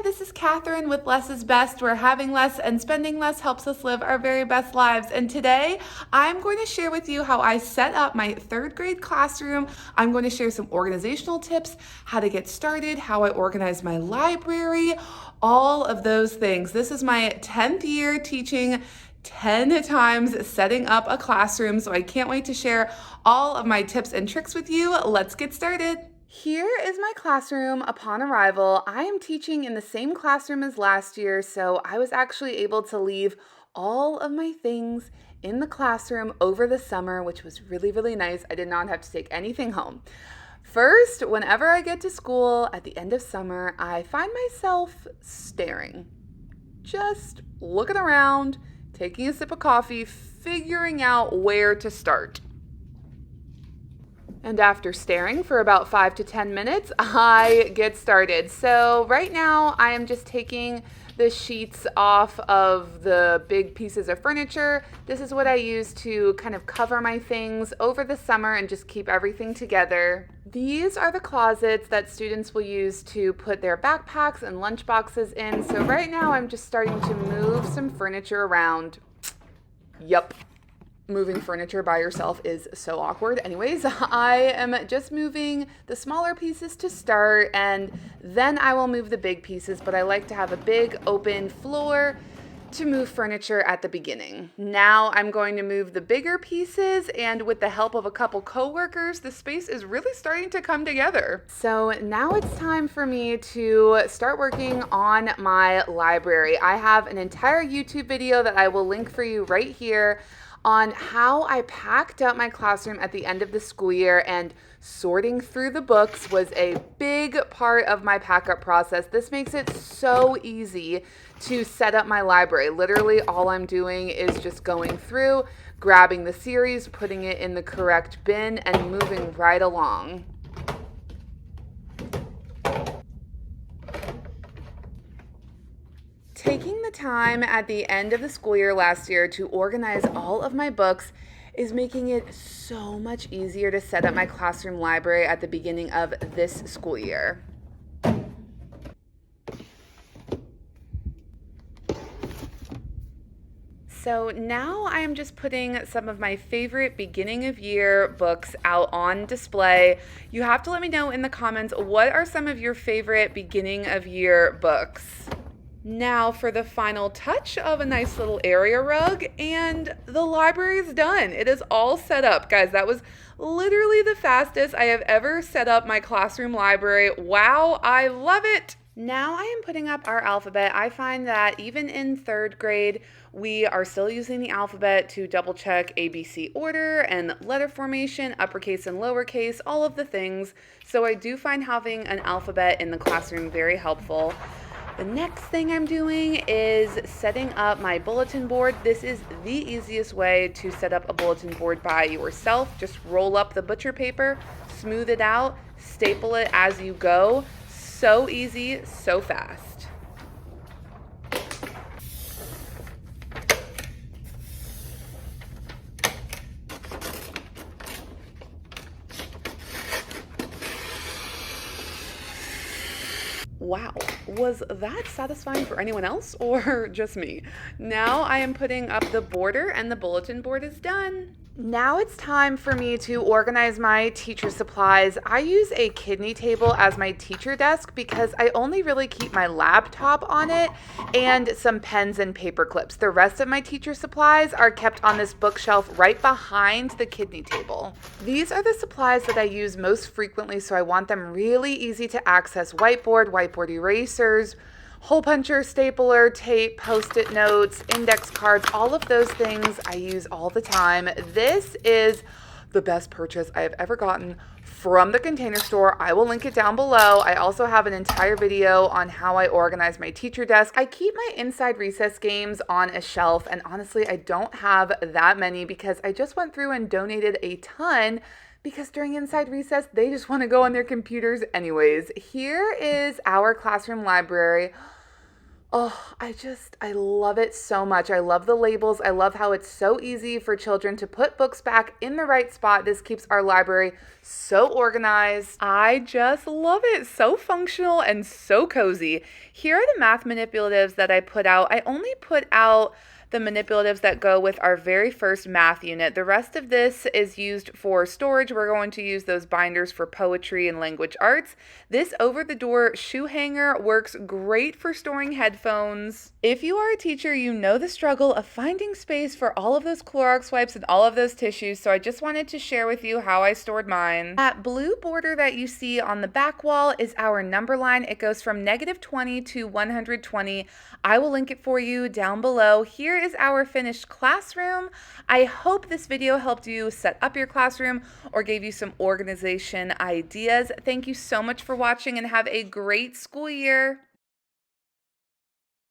this is Katherine with Less is Best, where having less and spending less helps us live our very best lives. And today I'm going to share with you how I set up my third grade classroom. I'm going to share some organizational tips, how to get started, how I organize my library, all of those things. This is my 10th year teaching 10 times setting up a classroom, so I can't wait to share all of my tips and tricks with you. Let's get started. Here is my classroom upon arrival. I am teaching in the same classroom as last year, so I was actually able to leave all of my things in the classroom over the summer, which was really, really nice. I did not have to take anything home. First, whenever I get to school at the end of summer, I find myself staring, just looking around, taking a sip of coffee, figuring out where to start. And after staring for about 5 to 10 minutes, I get started. So right now I am just taking the sheets off of the big pieces of furniture. This is what I use to kind of cover my things over the summer and just keep everything together. These are the closets that students will use to put their backpacks and lunch boxes in. So right now I'm just starting to move some furniture around. Yup. Moving furniture by yourself is so awkward. Anyways, I am just moving the smaller pieces to start, and then I will move the big pieces, but I like to have a big open floor to move furniture at the beginning. Now I'm going to move the bigger pieces, and with the help of a couple coworkers, the space is really starting to come together. So now it's time for me to start working on my library. I have an entire YouTube video that I will link for you right here on how I packed up my classroom at the end of the school year, and sorting through the books was a big part of my pack up process. This makes it so easy to set up my library. Literally all I'm doing is just going through, grabbing the series, putting it in the correct bin, and moving right along. Taking the time at the end of the school year last year to organize all of my books is making it so much easier to set up my classroom library at the beginning of this school year. So now I am just putting some of my favorite beginning of year books out on display. You have to let me know in the comments, what are some of your favorite beginning of year books? Now for the final touch of a nice little area rug, and the library is done. It is all set up. Guys, that was literally the fastest I have ever set up my classroom library. Wow, I love it. Now I am putting up our alphabet. I find that even in third grade, we are still using the alphabet to double check ABC order and letter formation, uppercase and lowercase, all of the things. So I do find having an alphabet in the classroom very helpful. The next thing I'm doing is setting up my bulletin board. This is the easiest way to set up a bulletin board by yourself. Just roll up the butcher paper, smooth it out, staple it as you go. So easy, so fast. Wow, was that satisfying for anyone else or just me? Now I am putting up the border and the bulletin board is done. Now it's time for me to organize my teacher supplies. I use a kidney table as my teacher desk because I only really keep my laptop on it and some pens and paper clips. The rest of my teacher supplies are kept on this bookshelf right behind the kidney table. These are the supplies that I use most frequently, so I want them really easy to access. Whiteboard erasers, hole puncher, stapler, tape, post-it notes, index cards, all of those things I use all the time. This is the best purchase I have ever gotten from the Container Store. I will link it down below. I also have an entire video on how I organize my teacher desk. I keep my Inside Recess games on a shelf, and honestly, I don't have that many because I just went through and donated a ton because during Inside Recess, they just want to go on their computers anyways. Here is our classroom library. Oh, I love it so much. I love the labels. I love how it's so easy for children to put books back in the right spot. This keeps our library so organized. I just love it. So functional and so cozy. Here are the math manipulatives that I put out. I only put out the manipulatives that go with our very first math unit. The rest of this is used for storage. We're going to use those binders for poetry and language arts. This over-the-door shoe hanger works great for storing headphones. If you are a teacher, you know the struggle of finding space for all of those Clorox wipes and all of those tissues, so I just wanted to share with you how I stored mine. That blue border that you see on the back wall is our number line. It goes from -20 to 120. I will link it for you down below. Here is our finished classroom. I hope this video helped you set up your classroom or gave you some organization ideas. Thank you so much for watching and have a great school year.